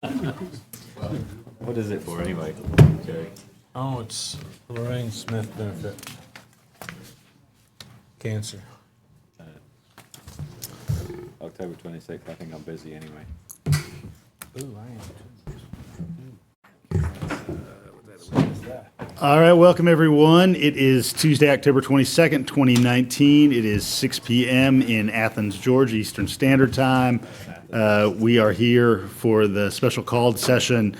What is it for anyway, Jerry? Oh, it's Lorraine Smith benefit. Cancer. October 26th, I think I'm busy anyway. Ooh, I am. All right, welcome everyone. It is Tuesday, October 22nd, 2019. It is 6 p.m. in Athens, Georgia, Eastern Standard Time. We are here for the special called session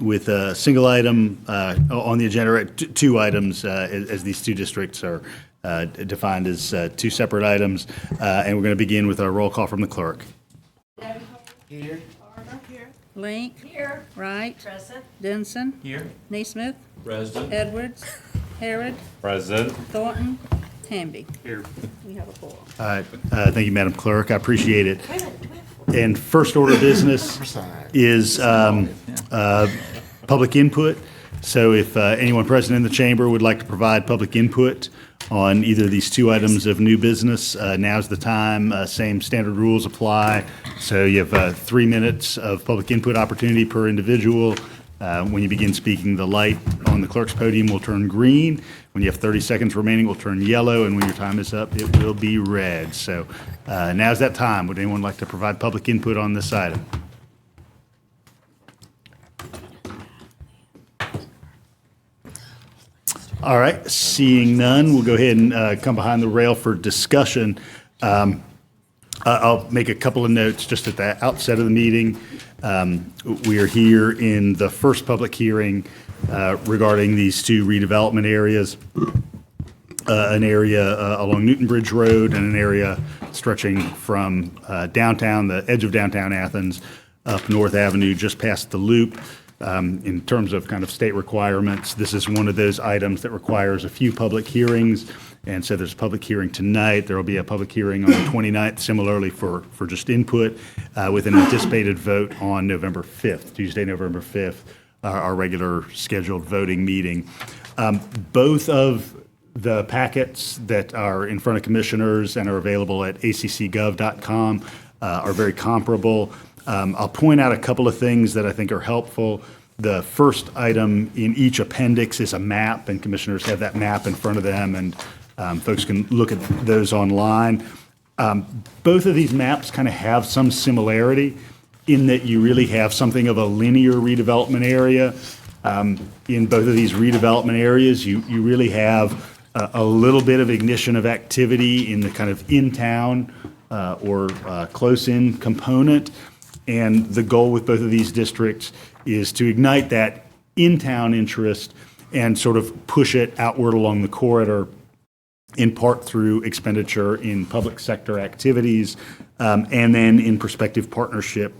with a single item on the agenda, two items as these two districts are defined as two separate items. And we're going to begin with our roll call from the clerk. Here. Here. Link. Here. Wright. Present. Denson. Here. Naismith. President. Edwards. Harrod. President. Thornton. Hamby. Here. We have a quorum. All right, thank you, Madam Clerk. I appreciate it. And first order of business is public input. So if anyone present in the chamber would like to provide public input on either of these two items of new business, now's the time. Same standard rules apply. So you have 3 minutes of public input opportunity per individual. When you begin speaking, the light on the clerk's podium will turn green. When you have 30 seconds remaining, it will turn yellow, and when your time is up, it will be red. So now's that time. Would anyone like to provide public input on this item? All right, seeing none, we'll go ahead and come behind the rail for discussion. I'll make a couple of notes just at the outset of the meeting. We are here in the first public hearing regarding these two redevelopment areas, an area along Newton Bridge Road and an area stretching from downtown, the edge of downtown Athens, up North Avenue, just past the Loop. In terms of kind of state requirements, this is one of those items that requires a few public hearings. And so there's a public hearing tonight. There will be a public hearing on the 29th, similarly for just input, with an anticipated vote on November 5th, Tuesday, November 5th, our regular scheduled voting meeting. Both of the packets that are in front of commissioners and are available at accgov.com are very comparable. I'll point out a couple of things that I think are helpful. The first item in each appendix is a map, and commissioners have that map in front of them, and folks can look at those online. Both of these maps kind of have some similarity in that you really have something of a linear redevelopment area. In both of these redevelopment areas, you really have a little bit of ignition of activity in the kind of in-town or close-in component. And the goal with both of these districts is to ignite that in-town interest and sort of push it outward along the corridor, in part through expenditure in public sector activities, and then in prospective partnership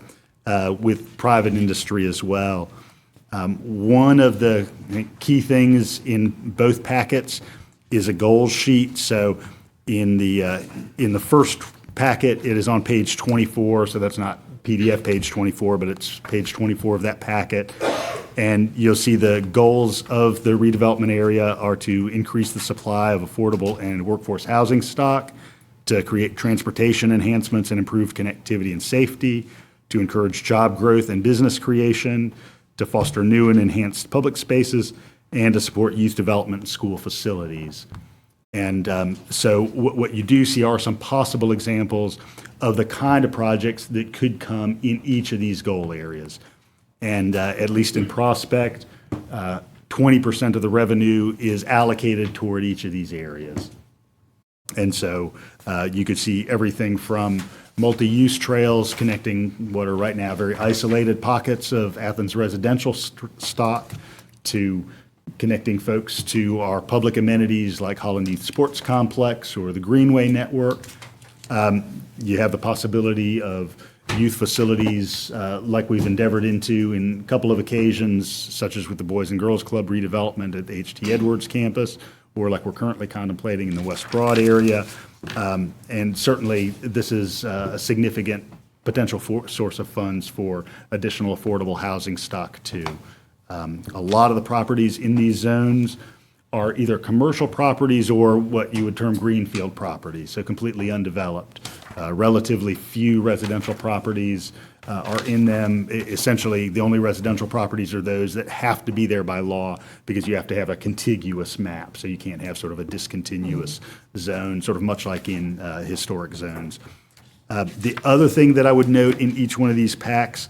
with private industry as well. One of the key things in both packets is a goals sheet. So in the first packet, it is on page 24, so that's not PDF page 24, but it's page 24 of that packet. And you'll see the goals of the redevelopment area are to increase the supply of affordable and workforce housing stock, to create transportation enhancements and improve connectivity and safety, to encourage job growth and business creation, to foster new and enhanced public spaces, and to support youth development and school facilities. And so what you do see are some possible examples of the kind of projects that could come in each of these goal areas. And at least in Prospect, 20% of the revenue is allocated toward each of these areas. And so you could see everything from multi-use trails connecting what are right now very isolated pockets of Athens residential stock to connecting folks to our public amenities like Holland Youth Sports Complex or the Greenway Network. You have the possibility of youth facilities like we've endeavored into in a couple of occasions, such as with the Boys and Girls Club redevelopment at the H.T. Edwards campus, or like we're currently contemplating in the West Broad area. And certainly this is a significant potential source of funds for additional affordable housing stock too. A lot of the properties in these zones are either commercial properties or what you would term greenfield properties, so completely undeveloped. Relatively few residential properties are in them. Essentially, the only residential properties are those that have to be there by law because you have to have a contiguous map, so you can't have sort of a discontinuous zone, sort of much like in historic zones. The other thing that I would note in each one of these packs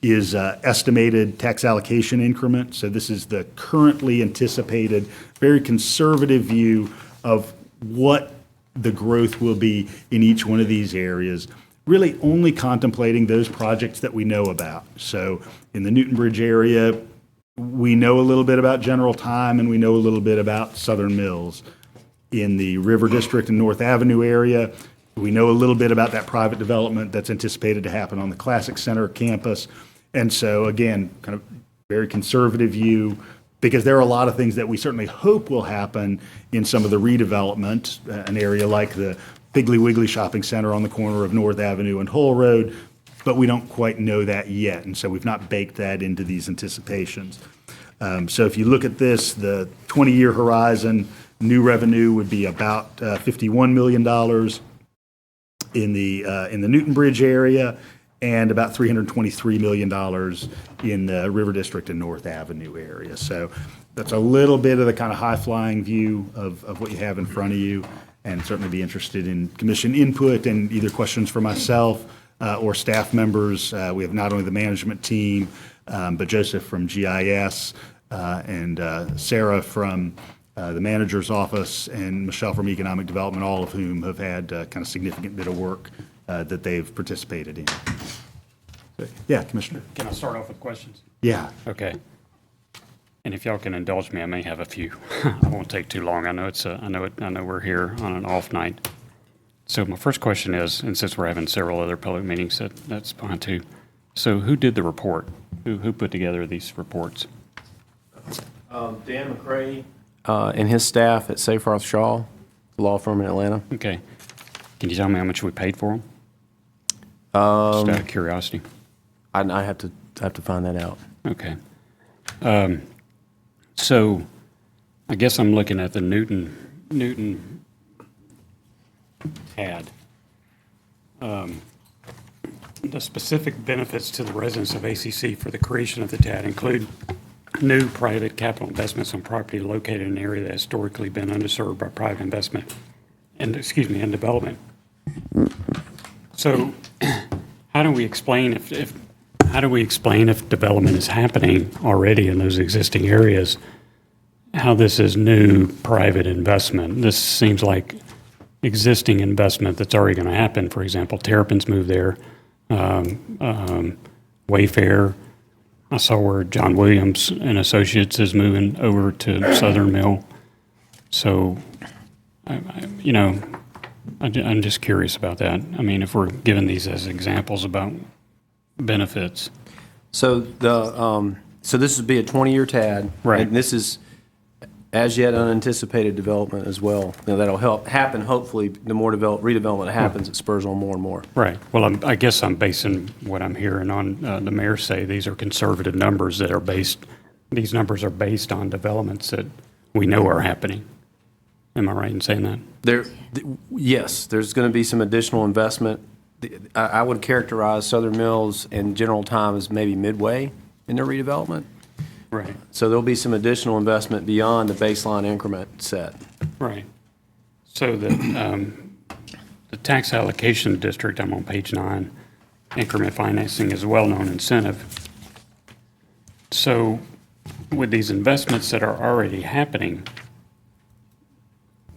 is estimated tax allocation increment. So this is the currently anticipated, very conservative view of what the growth will be in each one of these areas, really only contemplating those projects that we know about. So in the Newton Bridge area, we know a little bit about General Time and we know a little bit about Southern Mills. In the River District and North Avenue area, we know a little bit about that private development that's anticipated to happen on the Classic Center campus. And so again, kind of very conservative view, because there are a lot of things that we certainly hope will happen in some of the redevelopment, an area like the Piggly Wiggly Shopping Center on the corner of North Avenue and Hull Road, but we don't quite know that yet. And so we've not baked that into these anticipations. So if you look at this, the 20-year horizon, new revenue would be about $51 million in the Newton Bridge area, and about $323 million in the River District and North Avenue area. So that's a little bit of the kind of high-flying view of what you have in front of you, and certainly be interested in commission input and either questions for myself or staff members. We have not only the management team, but Joseph from GIS and Sarah from the manager's office and Michelle from Economic Development, all of whom have had kind of significant bit of work that they've participated in. So, yeah, Commissioner. Can I start off with questions? Yeah. Okay. And if y'all can indulge me, I may have a few. I won't take too long. I know I know we're here on an off night. So my first question is, and since we're having several other public meetings, that's fine too. So who did the report? Who put together these reports? Dan McCrae and his staff at Safe Roth Shaw, law firm in Atlanta. Okay. Can you tell me how much we paid for them? Just out of curiosity. I have to find that out. Okay. So I guess I'm looking at the Newton TAD. The specific benefits to the residents of ACC for the creation of the TAD include new private capital investments on property located in an area that has historically been underserved by private investment and development. So how do we explain if development is happening already in those existing areas, how this is new private investment? This seems like existing investment that's already going to happen. For example, Terrapin's moved there, Wayfair. I saw where John Williams and Associates is moving over to Southern Mill. So, I'm just curious about that. I mean, if we're given these as examples about benefits. So so this would be a 20-year TAD. Right. And this is as yet unanticipated development as well. Now, that'll happen, hopefully, the more redevelopment happens, it spurs on more and more. Right. Well, I guess I'm basing what I'm hearing on the mayor say these are conservative numbers that are these numbers are based on developments that we know are happening. Am I right in saying that? Yes, there's going to be some additional investment. I would characterize Southern Mills and General Time as maybe midway in their redevelopment. Right. So there'll be some additional investment beyond the baseline increment set. Right. So the tax allocation district, I'm on page 9, increment financing is a well-known incentive. So with these investments that are already happening,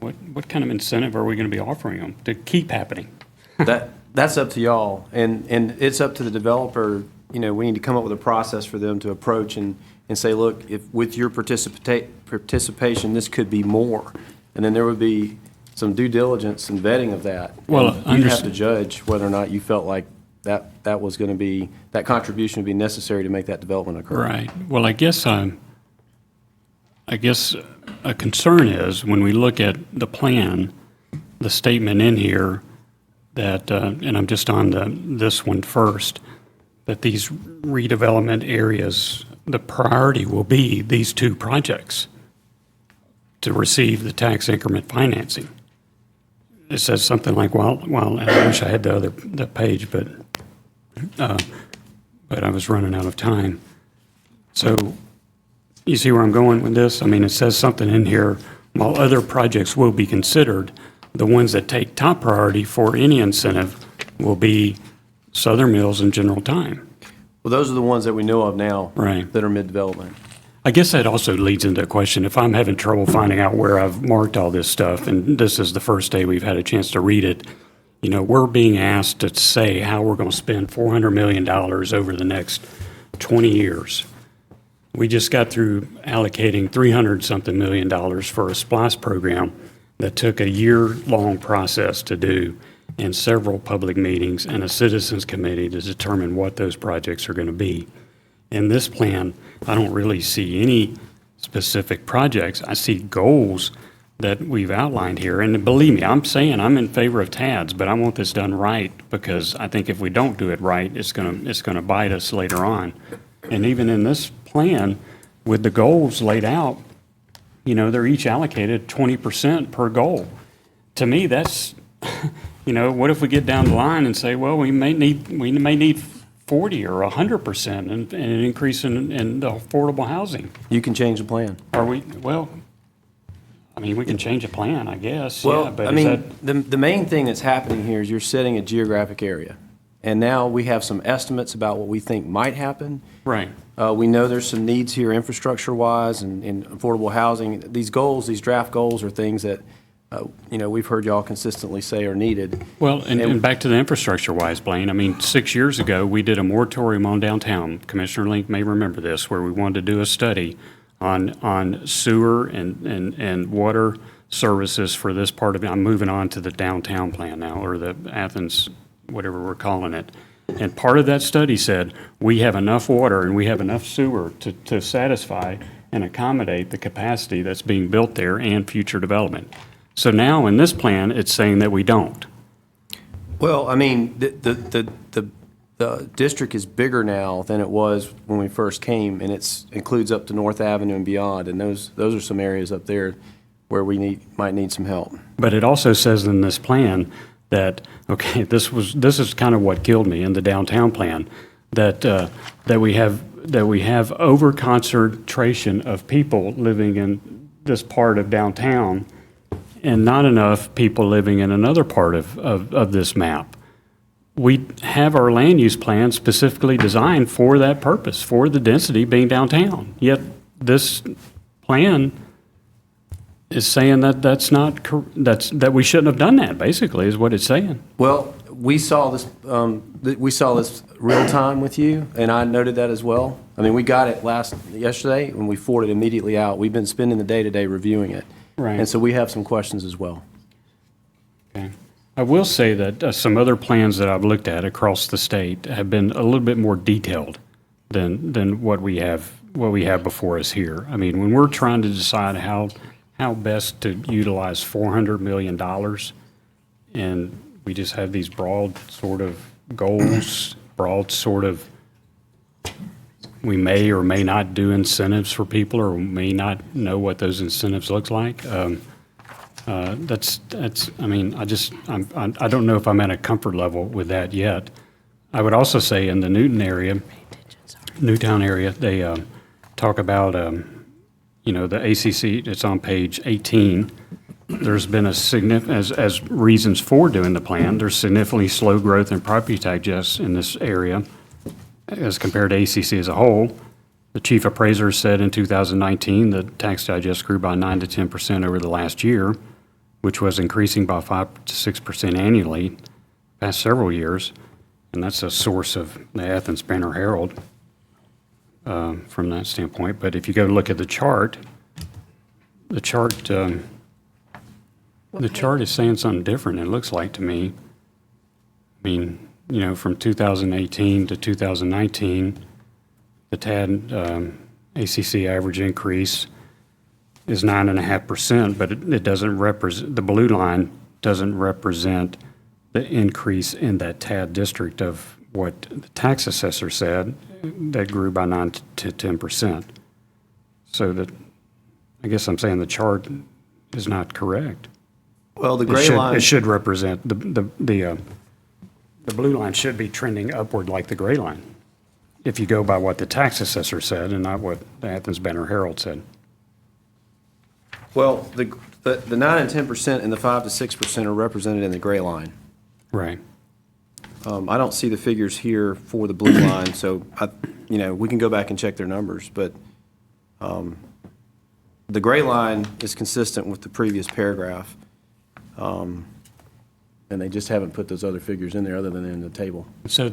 what kind of incentive are we going to be offering them to keep happening? That's up to y'all, and it's up to the developer. We need to come up with a process for them to approach and say, look, if with your participation, this could be more, and then there would be some due diligence and vetting of that. Well, you have to judge whether or not you felt like that was going to be, that contribution would be necessary to make that development occur. Right. Well, I guess a concern is when we look at the plan, the statement in here that, and I'm just on this one first, that these redevelopment areas, the priority will be these two projects. to receive the tax increment financing. It says something like, well, I wish I had the page, but I was running out of time. So you see where I'm going with this? I mean, it says something in here, while other projects will be considered, the ones that take top priority for any incentive will be Southern Mills and General Time. Well, those are the ones that we know of now. Right. That are mid-development. I guess that also leads into a question. If I'm having trouble finding out where I've marked all this stuff, and this is the first day we've had a chance to read it, you know, we're being asked to say how we're going to spend $400 million over the next 20 years. We just got through allocating $300-something million for a SPLOST program that took a year-long process to do, and several public meetings and a citizens committee to determine what those projects are going to be. In this plan, I don't really see any specific projects. I see goals that we've outlined here. And believe me, I'm saying I'm in favor of TADs, but I want this done right, because I think if we don't do it right, it's gonna bite us later on. And even in this plan, with the goals laid out, you know, they're each allocated 20% per goal. To me, that's, you know, what if we get down the line and say, well, we may need 40 or 100% and an increase in the affordable housing? You can change the plan. Are we, well, I mean, we can change a plan, I guess, yeah, Well, but I is mean, that, the main thing that's happening here is you're setting a geographic area. And now we have some estimates about what we think might happen. right, We know there's some needs here infrastructure-wise and affordable housing. These goals, these draft goals are things that, you know, we've heard y'all consistently say are needed. well, and back to the infrastructure-wise, Blaine, I mean, 6 years ago, we did a moratorium on downtown. Commissioner Link may remember this, where we wanted to do a study on sewer and water services for this part of it. I'm moving on to the downtown plan now, or the Athens, whatever we're calling it. And part of that study said, we have enough water and we have enough sewer to satisfy and accommodate the capacity that's being built there and future development. So now in this plan, it's saying that we don't. Well, I mean, the district is bigger now than it was when we first came, and it includes up to North Avenue and beyond, and those are some areas up there where we might need some help. But it also says in this plan that, okay, this is kind of what killed me in the downtown plan, that we have over concentration of people living in this part of downtown and not enough people living in another part of this map. We have our land use plan specifically designed for that purpose, for the density being downtown. Yet this plan is saying that that we shouldn't have done that, basically, is what it's saying. Well, we saw this real time with you, and I noted that as well. I mean, we got it yesterday, and we forwarded it immediately out. We've been spending the day today reviewing it. Right. And so we have some questions as well. Okay. I will say that some other plans that I've looked at across the state have been a little bit more detailed than what we have before us here. I mean, when we're trying to decide how best to utilize $400 million, and we just have these broad sort of goals, broad sort of, we may or may not do incentives for people, or may not know what those incentives looks like. That's. I mean, I don't know if I'm at a comfort level with that yet. I would also say in the Newtown area, they talk about, you know, the ACC. It's on page 18. There's been a significant, as reasons for doing the plan, there's significantly slow growth in property tax in this area as compared to ACC as a whole. The chief appraiser said in 2019 that tax digest grew by 9 to 10% over the last year, which was increasing by 5 to 6% annually past several years. And that's a source of the Athens Banner Herald from that standpoint. But if you go look at the chart is saying something different, it looks like to me. I mean, you know, from 2018 to 2019, the TAD ACC average increase is 9.5%, but it doesn't represent, the blue line doesn't represent the increase in that TAD district of what the tax assessor said that grew by 9 to 10%. So that, I guess I'm saying the chart is not correct. Well, the It gray should- line. It should represent, the blue line should be trending upward like the gray line, if you go by what the tax assessor said and not what the Athens Banner Herald said. Well, the 9 and 10% and the 5 to 6% are represented in the gray line. Right. I don't see the figures here for the blue line, so we can go back and check their numbers, but the gray line is consistent with the previous paragraph. And they just haven't put those other figures in there other than in the table. So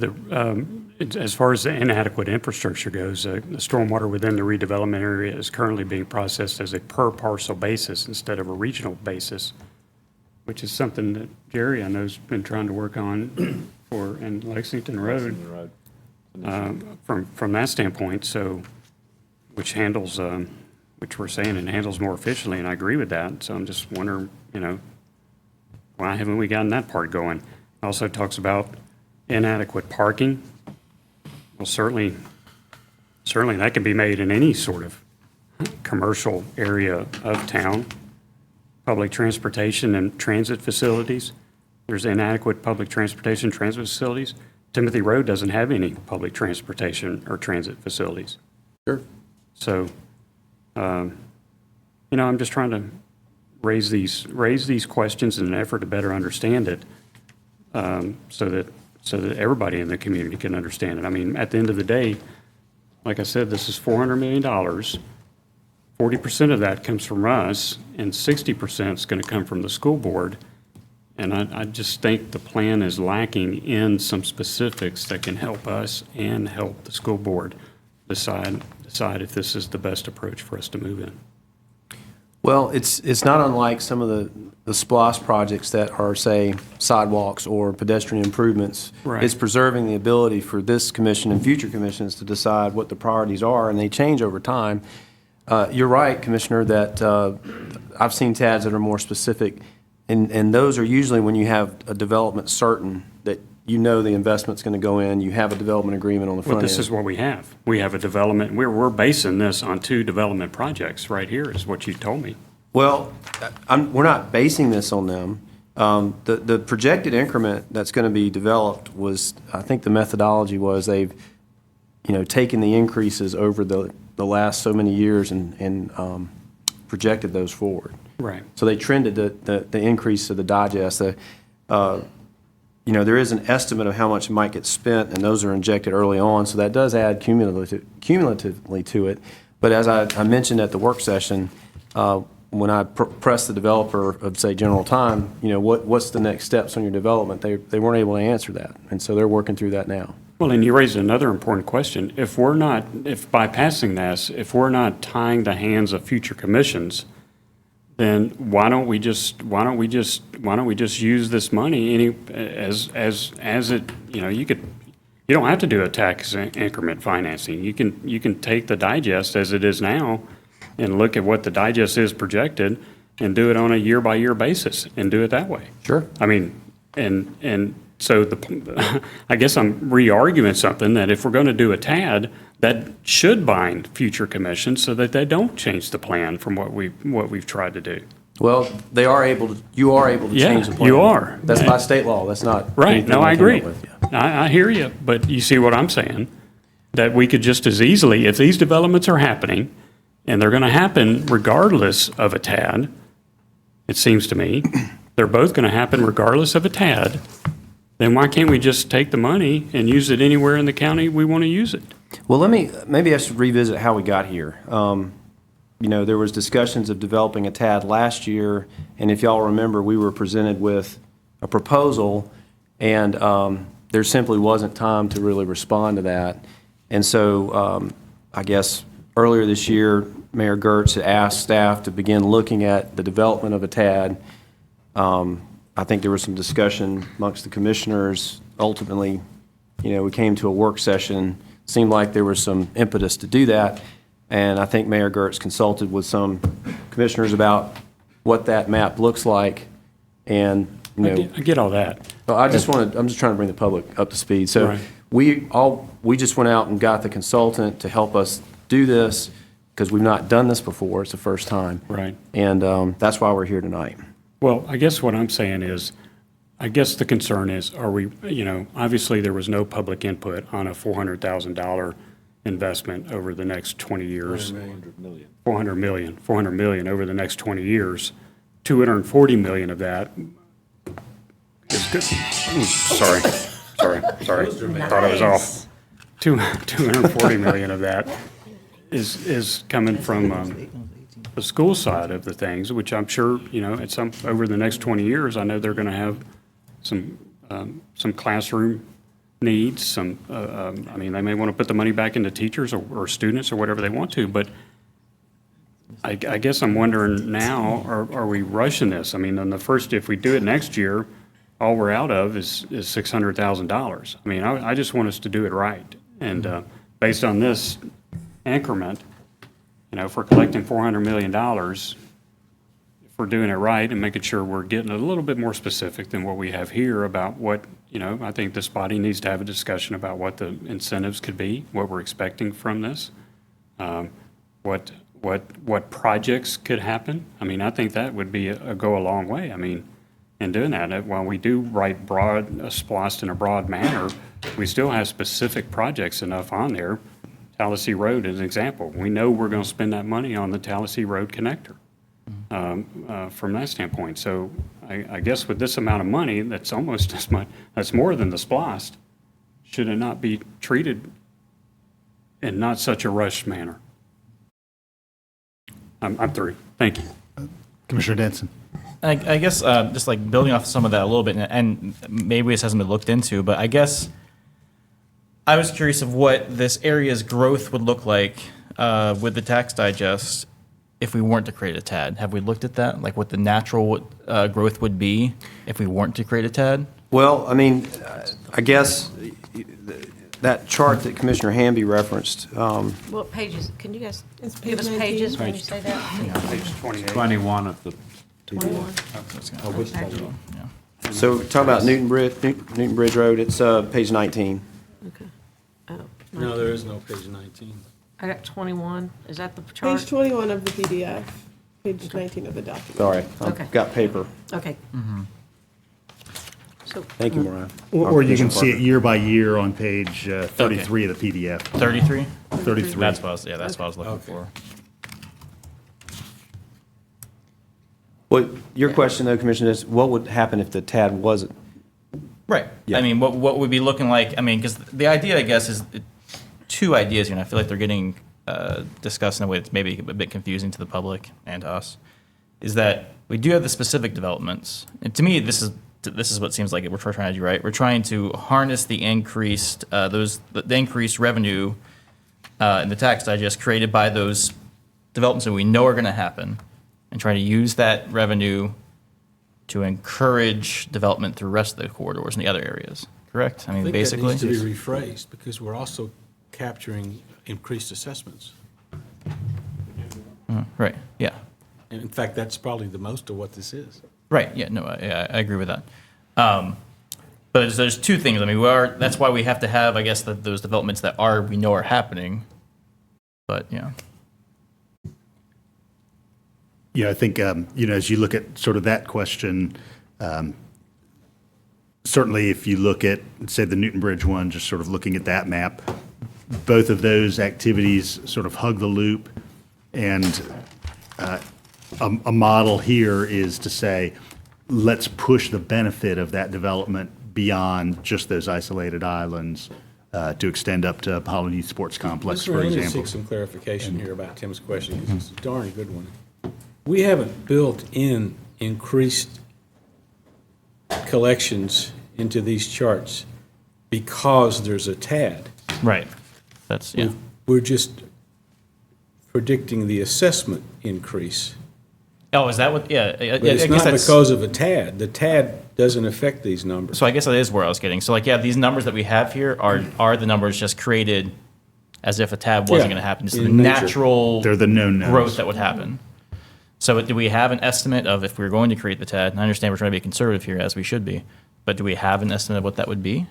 as far as the inadequate infrastructure goes, the stormwater within the redevelopment area is currently being processed as a per parcel basis instead of a regional basis, which is something that Jerry, I know, has been trying to work on in Lexington Road. From that standpoint, so, which handles, which we're saying it handles more efficiently, and I agree with that. So I'm just wondering, why haven't we gotten that part going? Also talks about inadequate parking. Well, certainly that can be made in any sort of commercial area of town. Public transportation and transit facilities. There's inadequate public transportation transit facilities. Timothy Road doesn't have any public transportation or transit facilities. Sure. So, I'm just trying to raise these questions in an effort to better understand it, so that everybody in the community can understand it. I mean, at the end of the day, like I said, this is $400 million. 40% of that comes from us, and 60% is going to come from the school board. And I just think the plan is lacking in some specifics that can help us and help the school board decide if this is the best approach for us to move in. Well, it's not unlike some of the SPLOST projects that are, say, sidewalks or pedestrian improvements. Right. It's preserving the ability for this commission and future commissions to decide what the priorities are, and they change over time. You're right, Commissioner, that I've seen TADs that are more specific, and those are usually when you have a development certain, that the investment's going to go in, you have a development agreement on the front Well, end. this is what we have. We have a development, we're basing this on 2 development projects right here, is what you told me. Well, we're not basing this on them. The projected increment that's going to be developed was, I think the methodology was they've, taken the increases over the last so many years and projected those forward. Right. So they trended the increase of the digest. There is an estimate of how much might get spent, and those are injected early on, so that does add cumulatively to it. But as I mentioned at the work session, when I pressed the developer of, say, General Time, what's the next steps on your development, they weren't able to answer that, and so they're working through that now. Well, and you raised another important question. If by passing this, if we're not tying the hands of future commissions, then why don't we just use this money as it, you don't have to do a tax increment financing. You can take the digest as it is now and look at what the digest is projected and do it on a year-by-year basis and do it that way. Sure. I mean, and so I guess I'm re-arguing something that if we're going to do a TAD, that should bind future commissions so that they don't change the plan from what we've tried to do. Well, you are able to Yeah, change the plan. you are. That's by state law, that's not. Right, anything no, I came up agree. with, yeah. I hear you, but you see what I'm saying? That we could just as easily, if these developments are happening, and they're going to happen regardless of a TAD, it seems to me, they're both going to happen regardless of a TAD, then why can't we just take the money and use it anywhere in the county we want to use it? Well, maybe I should revisit how we got here. There was discussions of developing a TAD last year, and if y'all remember, we were presented with a proposal, and there simply wasn't time to really respond to that. And so I guess earlier this year, Mayor Gertz had asked staff to begin looking at the development of a TAD. I think there was some discussion amongst the commissioners. Ultimately, we came to a work session. Seemed like there was some impetus to do that. And I think Mayor Gertz consulted with some commissioners about what that map looks like. And, I get all that. well, I'm just trying to bring the public up to speed. So Right. we just went out and got the consultant to help us do this, because we've not done this before. It's the first time. Right. And that's why we're here tonight. Well, I guess what I'm saying is, I guess the concern is, are we, obviously there was no public input on a $400,000 investment over the next 20 years. 400 million over the next 20 years. 240 million of that is good. Ooh, sorry. Thought I was off. 240 million of that is coming from the school side of the things, which I'm sure, at over the next 20 years, I know they're going to have some classroom needs, they may want to put the money back into teachers or students or whatever they want to, but I guess I'm wondering now, are we rushing this? On the first, if we do it next year, all we're out of is $600,000. I just want us to do it right. And based on this increment, if we're collecting $400 million, if we're doing it right and making sure we're getting a little bit more specific than what we have here about what, I think this body needs to have a discussion about what the incentives could be, what we're expecting from this, what projects could happen. I think that would be go a long way. In doing that, while we do write spliced in a broad manner, we still have specific projects enough on there. Tallahassee Road is an example. We know we're going to spend that money on the Tallahassee Road connector from that standpoint. So I guess with this amount of money, that's almost as much, that's more than the spliced. Should it not be treated in not such a rushed manner? I'm through. Thank you. Commissioner Denson. I guess just like building off some of that a little bit, and maybe this hasn't been looked into, but I guess I was curious of what this area's growth would look like with the tax digest if we weren't to create a TAD. Have we looked at that? Like what the natural growth would be if we weren't to create a TAD? Well, I guess that chart that Commissioner Hamby referenced, What pages, can you guys give us pages when you say that? Page 28. 21 of the. 21? so talking about Newton Bridge Road, it's page 19. Okay. Oh, No, there is no page 19. I got 21. Is that the chart? Page 21 of the PDF, page 19 of the document. Sorry, Okay. I've got paper. Okay. So, Thank you, Mariah. Or you can see it year by year on page 33 of the PDF. 33? 33. That's what I was looking Okay. for. Well, your question though, Commissioner, is what would happen if the TAD wasn't? Right. Yeah. What would be looking like? Because the idea, I guess, is two ideas here, and I feel like they're getting discussed in a way that's maybe a bit confusing to the public and to us. Is that we do have the specific developments, and to me, this is what seems like we're trying to do. Right, we're trying to harness the increased the increased revenue in the tax digest created by those developments that we know are going to happen, and trying to use that revenue to encourage development through the rest of the corridors and the other areas. Correct? I think basically. that needs to be rephrased because we're also capturing increased assessments. Right. Yeah. And in fact, that's probably the most of what this is. Right. Yeah. No. I agree with that. But there's two things. That's why we have to have, I guess, those developments that we know are happening. But yeah. I think, as you look at sort of that question, certainly if you look at, say, the Newton Bridge one, just sort of looking at that map, both of those activities sort of hug the loop. And a model here is to say, let's push the benefit of that development beyond just those isolated islands to extend up to Apollo Youth Sports Complex, for Let me example. seek some clarification here about Tim's question, because it's a darn good one. We haven't built in increased collections into these charts because there's a TAD. Right. That's yeah. We're just predicting the assessment increase. Oh, is that what? Yeah. But it's not because of a TAD. The TAD doesn't affect these numbers. So I guess that is where I was getting. So these numbers that we have here are the numbers just created as if a TAD wasn't going to happen. Just the in nature. natural They're the known knowns. growth that would happen. So do we have an estimate of if we were going to create the TAD? And I understand we're trying to be conservative here, as we should be. But do we have an estimate of what that would be?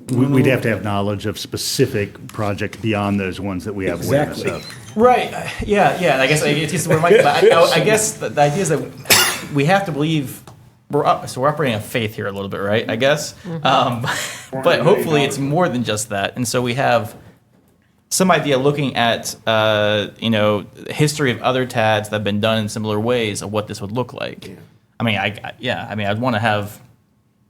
We'd have to have knowledge of specific projects beyond those ones that we have awareness Exactly. of. Right. Yeah. I guess it's just I guess the idea is that we have to believe we're operating on faith here a little bit, right? I guess. But hopefully it's more than just that, and so we have some idea looking at history of other TADs that have been done in similar ways of what this would look like. I'd want to have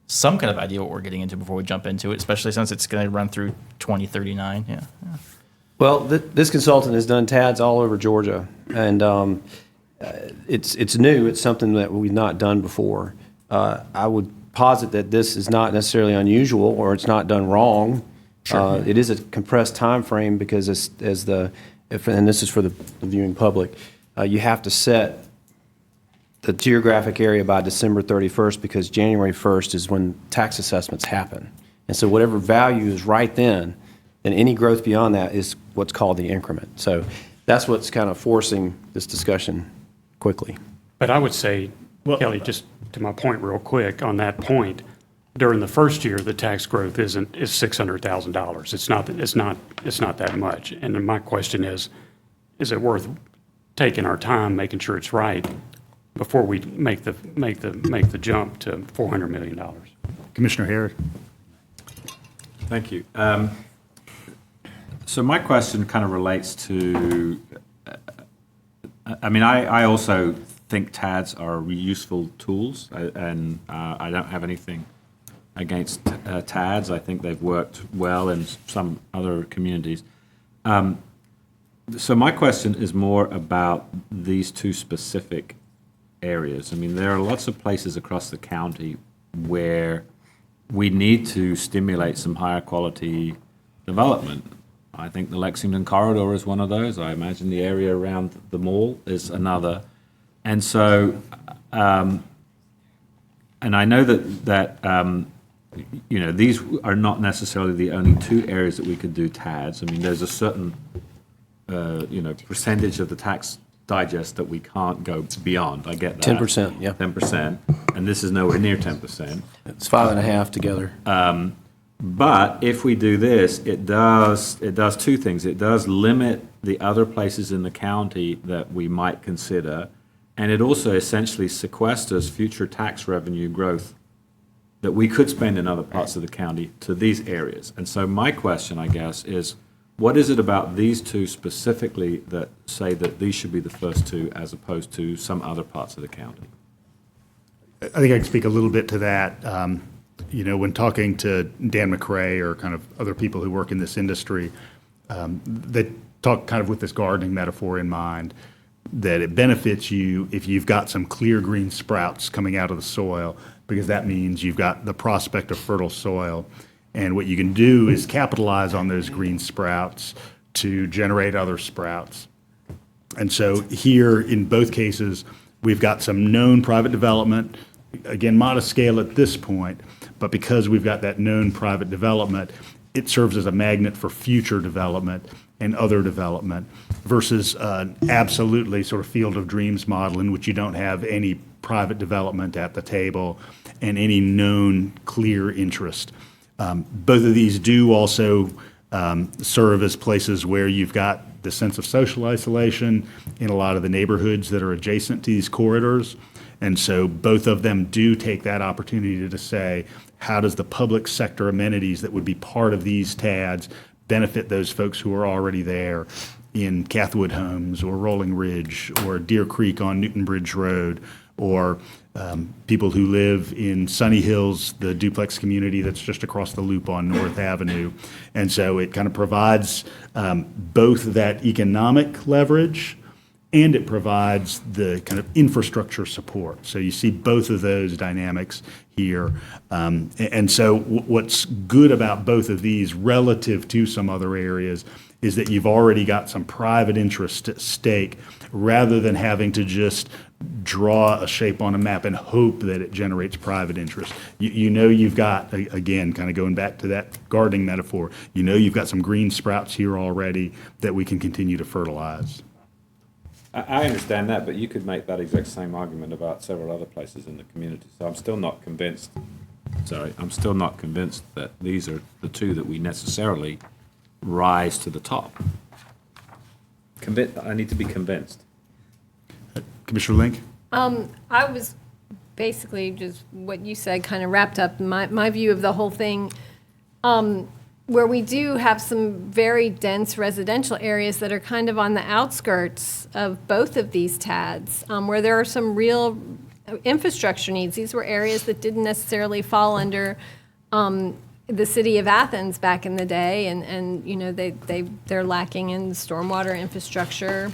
some kind of idea what we're getting into before we jump into it, especially since it's going to run through 2039. Yeah. Well, this consultant has done TADs all over Georgia, and it's new. It's something that we've not done before. I would posit that this is not necessarily unusual, or it's not done wrong. Sure. It is a compressed time frame because and this is for the viewing public, you have to set the geographic area by December 31st because January 1st is when tax assessments happen. And so whatever value is right then, and any growth beyond that is what's called the increment. So that's what's kind of forcing this discussion quickly. But I would say, Kelly, just to my point real quick, on that point, during the first year, the tax growth is $600,000. It's not that much. And then my question is it worth taking our time, making sure it's right before we make the jump to $400 million? Commissioner Harris? Thank you. So my question kind of relates to, I also think TADs are useful tools, and I don't have anything against TADs. I think they've worked well in some other communities. So my question is more about these two specific areas. I mean, there are lots of places across the county where we need to stimulate some higher quality development. I think the Lexington corridor is one of those. I imagine the area around the mall is another. And so, and I know that these are not necessarily the only two areas that we could do TADs. I mean, there's a certain, percentage of the tax digest that we can't go beyond. I get that. 10%, yeah. 10%, and this is nowhere near 10%. It's 5.5 together. But if we do this, it does two things. It does limit the other places in the county that we might consider, and it also essentially sequesters future tax revenue growth that we could spend in other parts of the county to these areas. And so my question, I guess, is what is it about these two specifically that say that these should be the first two as opposed to some other parts of the county? I think I can speak a little bit to that. When talking to Dan McRae or kind of other people who work in this industry, they talk kind of with this gardening metaphor in mind, that it benefits you if you've got some clear green sprouts coming out of the soil, because that means you've got the prospect of fertile soil. And what you can do is capitalize on those green sprouts to generate other sprouts. And so here, in both cases, we've got some known private development, again, modest scale at this point, but because we've got that known private development, it serves as a magnet for future development and other development versus absolutely sort of field of dreams model in which you don't have any private development at the table and any known clear interest. Both of these do also serve as places where you've got the sense of social isolation in a lot of the neighborhoods that are adjacent to these corridors. And so both of them do take that opportunity to say, how does the public sector amenities that would be part of these TADs benefit those folks who are already there in Cathwood Homes or Rolling Ridge or Deer Creek on Newton Bridge Road, or people who live in Sunny Hills, the duplex community that's just across the loop on North Avenue. And so it kind of provides both that economic leverage and it provides the kind of infrastructure support. So you see both of those dynamics here. And so what's good about both of these relative to some other areas is that you've already got some private interest at stake rather than having to just draw a shape on a map and hope that it generates private interest. You've got, again, kind of going back to that gardening metaphor, you've got some green sprouts here already that we can continue to fertilize. I understand that, but you could make that exact same argument about several other places in the community. So I'm still not convinced that these are the two that we necessarily rise to the top. I need to be convinced. Commissioner Link? I was basically just what you said kind of wrapped up my view of the whole thing. Where we do have some very dense residential areas that are kind of on the outskirts of both of these TADs, where there are some real infrastructure needs. These were areas that didn't necessarily fall under the city of Athens back in the day, and you know, they're lacking in stormwater infrastructure,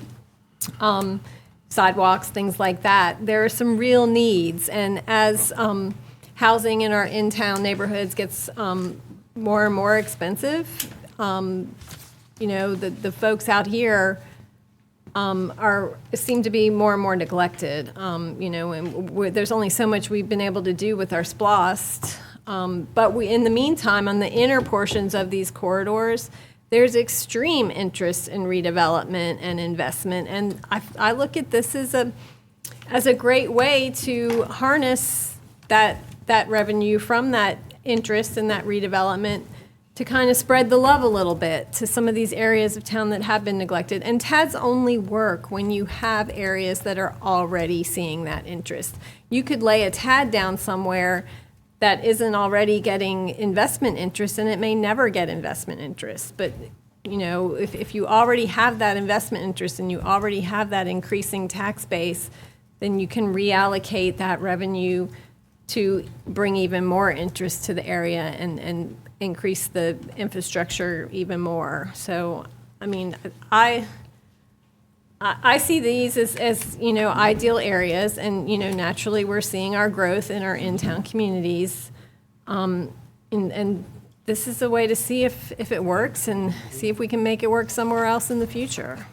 sidewalks, things like that. There are some real needs, and as housing in our in-town neighborhoods gets more and more expensive, you know, the folks out here seem to be more and more neglected. You know, and there's only so much we've been able to do with our SPLOST. But in the meantime, on the inner portions of these corridors, there's extreme interest in redevelopment and investment. And I look at this as a great way to harness that revenue from that interest in that redevelopment to kind of spread the love a little bit to some of these areas of town that have been neglected. And TADs only work when you have areas that are already seeing that interest. You could lay a TAD down somewhere that isn't already getting investment interest, and it may never get investment interest. But, you know, if you already have that investment interest and you already have that increasing tax base, then you can reallocate that revenue to bring even more interest to the area and increase the infrastructure even more. So, I mean, I see these as, you know, ideal areas, and, you know, naturally we're seeing our growth in our in-town communities. And this is a way to see if it works and see if we can make it work somewhere else in the future.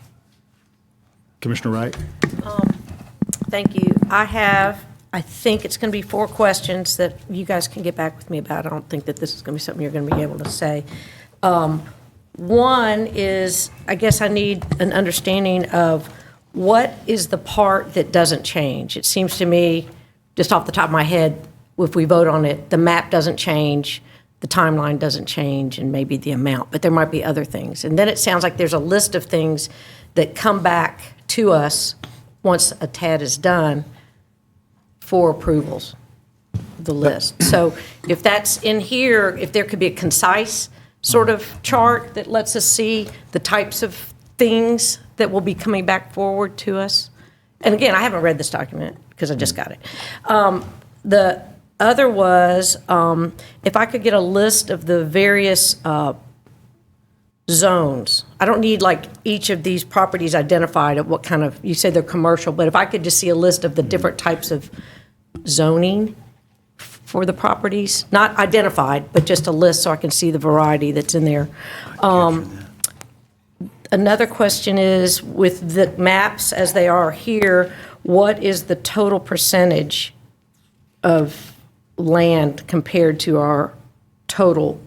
Commissioner Wright? Thank you. I think it's going to be 4 questions that you guys can get back with me about. I don't think that this is going to be something you're going to be able to say. One is, I guess I need an understanding of what is the part that doesn't change. It seems to me, just off the top of my head, if we vote on it, the map doesn't change, the timeline doesn't change, and maybe the amount, but there might be other things. And then it sounds like there's a list of things that come back to us once a TAD is done for approvals, the list. So if that's in here, if there could be a concise sort of chart that lets us see the types of things that will be coming back forward to us. And again, I haven't read this document because I just got it. The other was, if I could get a list of the various zones. I don't need like each of these properties identified at what kind of, you say they're commercial, but if I could just see a list of the different types of zoning for the properties, not identified, but just a list so I can see the variety that's in there. Another question is, with the maps as they are here, what is the total percentage of land compared to our total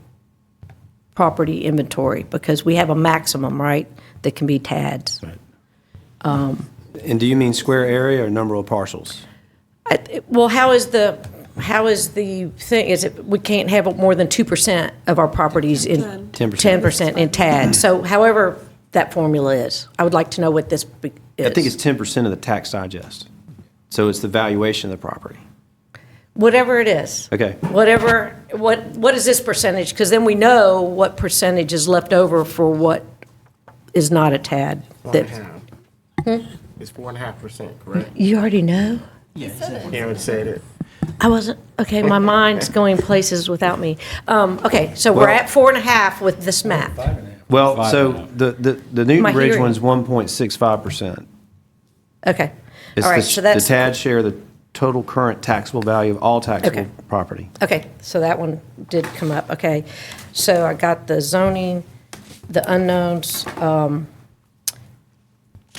property inventory? Because we have a maximum, right, that can be TADs. Right. And do you mean square area or number of parcels? Well, how is the thing, is it, we can't have more than 2% of our properties in 10% in TAD. So however that formula is, I would like to know what this is. I think it's 10% of the tax digest. So it's the valuation of the property. Whatever it is. Okay. Whatever, what is this percentage? Because then we know what percentage is left over for what is not a TAD. It's 4.5%, correct? You already know? Aaron said it. I wasn't, okay, my mind's going places without me. Okay, so we're at 4.5 with this map. Well, so the Newton My Bridge hearing. one's 1.65%. Okay, It's all right, the so that's. TAD share of the total current taxable value of all taxable Okay. property. Okay, so that one did come up, okay. So I got the zoning, the unknowns,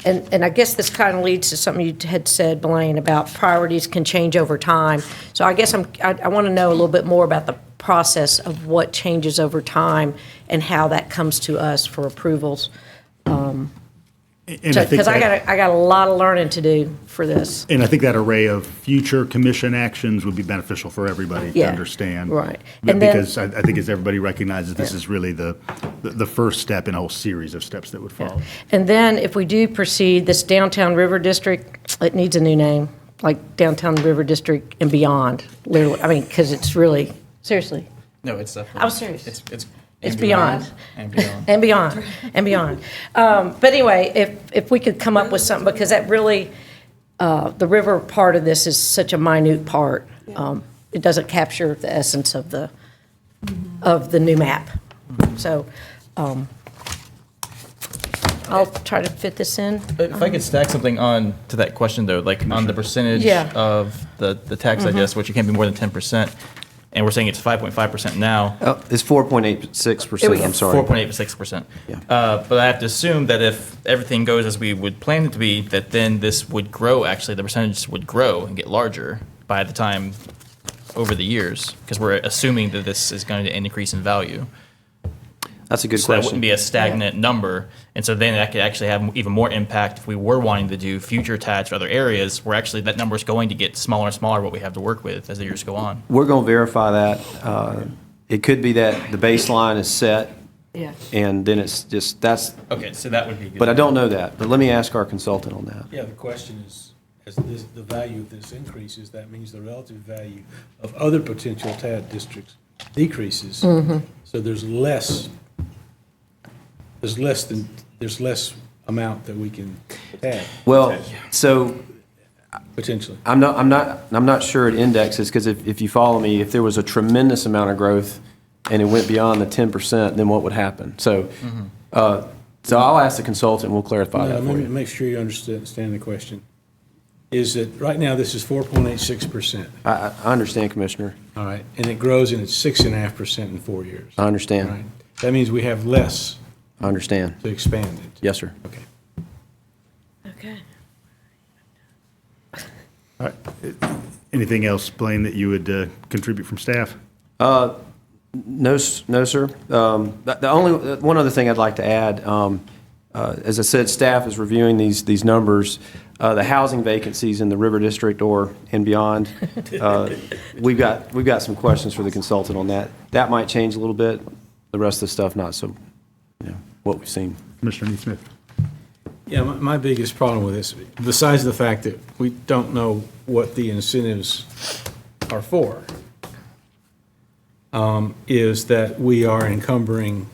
and I guess this kind of leads to something you had said, Blaine, about priorities can change over time. So I guess I want to know a little bit more about the process of what changes over time and how that comes to us for approvals. And I think Because I that- got a lot of learning to do for this. And I think that array of future commission actions would be beneficial for everybody to Yeah, understand. right. But And then- because I think as everybody recognizes, this is really the first step in a whole series of steps that would follow. And then if we do proceed, this downtown river district, it needs a new name, like downtown river district and beyond, literally. I mean, because it's really, seriously, No, it's definitely. I was serious. It's it's beyond. And beyond. And beyond, and beyond. But anyway, if we could come up with something, because that really, the river part of this is such a minute part. It doesn't capture the essence of the new map. So, I'll try to fit this in. If I could stack something on to that question though, like on the percentage Yeah. of the tax digest, which it can't be more than 10%, and we're saying it's 5.5% now. Oh, it's 4.86%, I'm sorry. 4.86%. Yeah. But I have to assume that if everything goes as we would plan it to be, that then this would grow, actually, the percentage would grow and get larger by the time over the years, because we're assuming that this is going to increase in value. That's a good So that question. wouldn't be a stagnant number. And so then that could actually have even more impact if we were wanting to do future tax for other areas, where actually that number is going to get smaller and smaller what we have to work with as the years go on. We're going to verify that. It could be that the baseline is set, Yeah. and then it's just, that's, Okay, so that would be good. but I don't know that. But let me ask our consultant on that. Yeah, the question is, as this, the value of this increases, that means the relative value of other potential TAD districts decreases. So there's less amount that we can TAD, Well, so potentially. I'm not sure it indexes, because if you follow me, if there was a tremendous amount of growth and it went beyond the 10%, then what would happen? So, so I'll ask the consultant, and we'll clarify No, that for let me you. make sure you understand the question. Is that, right now, this is 4.86%, I understand, Commissioner. all right? And it grows, and it's 6.5% in 4 years. I understand. Right? That means we have less I understand. to expand it. Yes, sir. Okay. Okay. All right. Anything else, Blaine, that you would contribute from staff? No, sir. The only, one other thing I'd like to add, as I said, staff is reviewing these numbers. The housing vacancies in the River District and beyond, we've got some questions for the consultant on that. That might change a little bit. The rest of the stuff, not so, what we've seen. Commissioner Neesmith? Yeah, my biggest problem with this, besides the fact that we don't know what the incentives are for, is that we are encumbering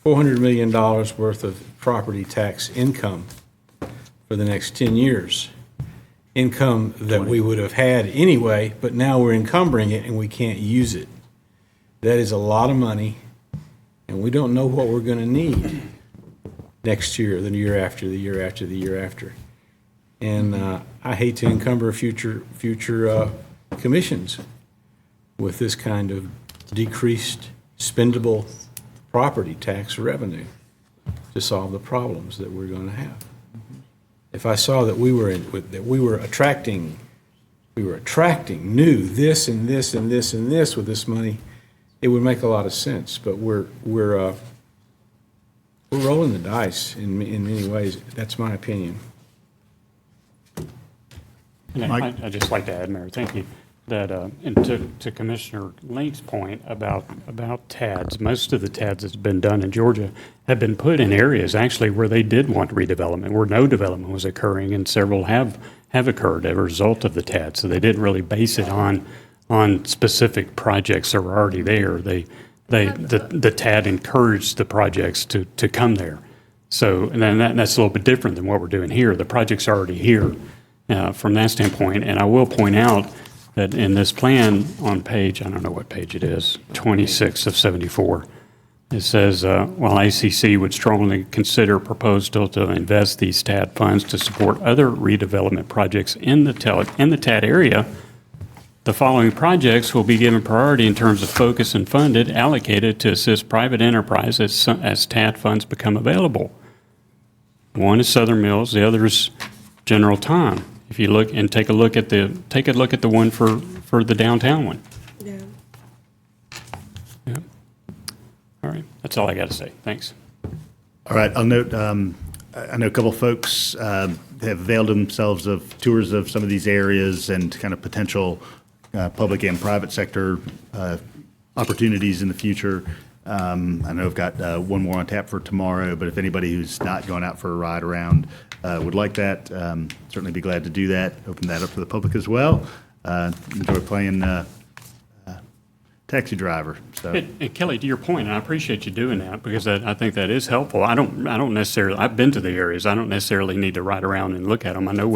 $400 million worth of property tax income for the next 10 years. Income that we would have had anyway, but now we're encumbering it and we can't use it. That is a lot of money, and we don't know what we're going to need next year, the year after, the year after, the year after. And I hate to encumber future commissions with this kind of decreased spendable property tax revenue to solve the problems that we're going to have. If I saw that we were attracting new this and this and this and this with this money, it would make a lot of sense. But we're rolling the dice in many ways. That's my opinion. And Mike? I'd just like to add, Mayor, thank you, that, and to Commissioner Link's point about TADs, most of the TADs that's been done in Georgia have been put in areas actually where they did want redevelopment, where no development was occurring, and several have occurred as a result of the TAD. So they didn't really base it on specific projects that were already there. The TAD encouraged the projects to come there. So, and then that's a little bit different than what we're doing here. The project's already here from that standpoint. And I will point out that in this plan on page, I don't know what page it is, 26 of 74, it says, while ACC would strongly consider proposal to invest these TAD funds to support other redevelopment projects in the TAD area, the following projects will be given priority in terms of focus and funded, allocated to assist private enterprise as TAD funds become available. One is Southern Mills, the other is General Tom. If you look and take a look at the one for the downtown one. Yeah. Yeah. All right, that's all I got to say. Thanks. All right, I'll note, I know a couple folks have availed themselves of tours of some of these areas and kind of potential public and private sector opportunities in the future. I know I've got one more on tap for tomorrow, but if anybody who's not going out for a ride around would like that, certainly be glad to do that. Open that up for the public as well. Enjoy playing taxi driver. So And Kelly, to your point, and I appreciate you doing that because I think that is helpful. I don't necessarily, I've been to the areas. I don't necessarily need to ride around and look at them. I know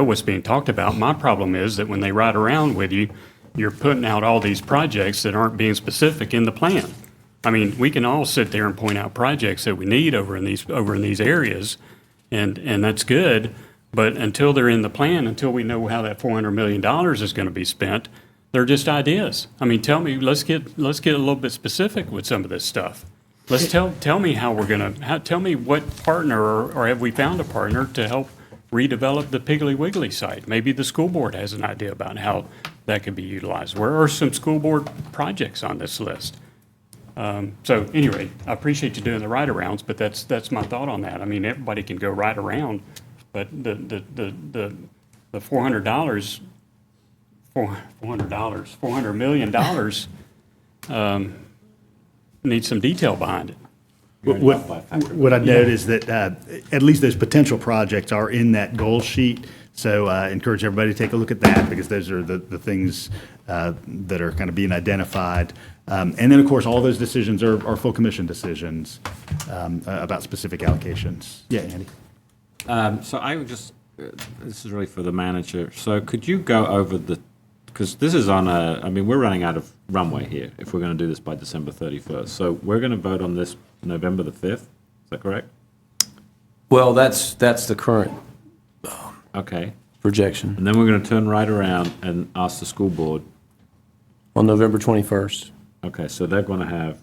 what's being talked about. My problem is that when they ride around with you, you're putting out all these projects that aren't being specific in the plan. I mean, we can all sit there and point out projects that we need over in these areas, and that's good. But until they're in the plan, until we know how that $400 million is going to be spent, they're just ideas. I mean, let's get a little bit specific with some of this stuff. Let's tell me how we're going to, tell me what partner, or have we found a partner to help redevelop the Piggly Wiggly site? Maybe the school board has an idea about how that could be utilized. Where are some school board projects on this list? So anyway, I appreciate you doing the ride-arounds, but that's my thought on that. I mean, everybody can go ride around, but the $400 million needs some detail behind it. what I note is that at least those potential projects are in that goal sheet. So I encourage everybody to take a look at that because those are the things that are kind of being identified. And then, of course, all those decisions are full commission decisions about specific allocations. Yeah, Andy? So I would just, this is really for the manager. So could you go over because this is on we're running out of runway here if we're going to do this by December 31st. So we're going to vote on this November the 5th. Is that correct? Well, that's the current Okay. projection And then we're going to turn right around and ask the school board. on November 21st. Okay, so they're going to have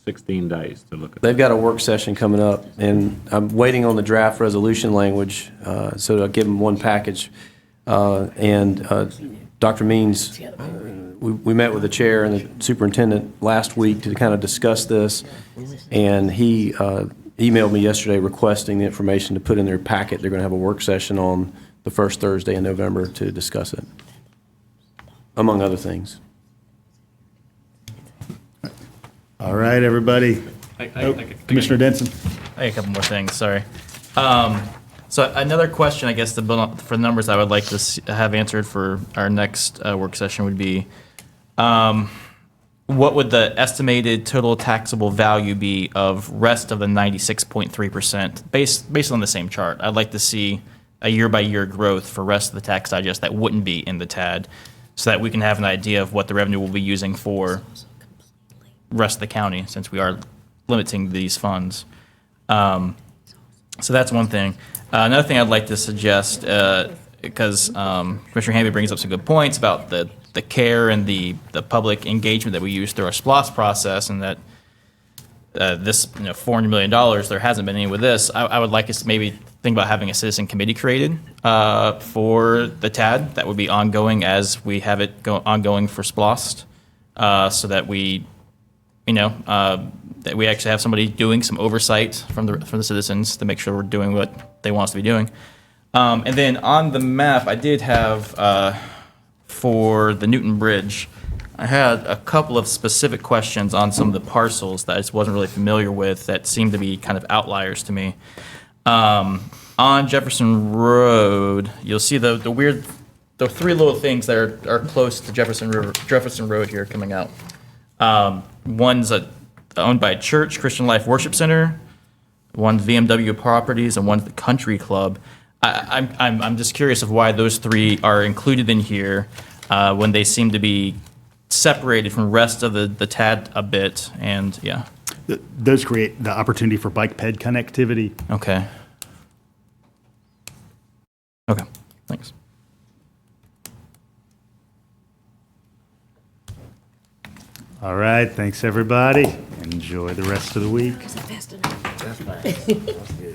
16 days to look at. They've got a work session coming up, and I'm waiting on the draft resolution language, so I'll give them one package. Dr. Means, we met with the chair and the superintendent last week to kind of discuss this, and he emailed me yesterday requesting the information to put in their packet. They're going to have a work session on the first Thursday in November to discuss it, among other things. All right, everybody. Commissioner Denson. I got a couple more things, sorry. So another question, I guess, for the numbers I would like to have answered for our next work session would be, what would the estimated total taxable value be of rest of the 96.3% based on the same chart? I'd like to see a year-by-year growth for rest of the tax digest that wouldn't be in the TAD, so that we can have an idea of what the revenue will be using for rest of the county, since we are limiting these funds. So that's one thing. Another thing I'd like to suggest, because Commissioner Hamby brings up some good points about the care and the public engagement that we use through our SPLOST process, and that this $400 million, there hasn't been any with this. I would like us to maybe think about having a citizen committee created for the TAD that would be ongoing as we have it ongoing for SPLOST, so that we that we actually have somebody doing some oversight from the citizens to make sure we're doing what they want us to be doing. And then on the map, I did have, for the Newton Bridge, I had a couple of specific questions on some of the parcels that I just wasn't really familiar with that seemed to be kind of outliers to me. On Jefferson Road, you'll see the three little things that are close to Jefferson Road here coming out. One's owned by a church, Christian Life Worship Center. One's VMW Properties, and one's the Country Club. I'm just curious of why those three are included in here when they seem to be separated from the rest of the TAD a bit. And yeah. Those create the opportunity for bike ped connectivity. Okay. Okay. Thanks. All right, thanks, everybody. Enjoy the rest of the week. That's fine. That's good.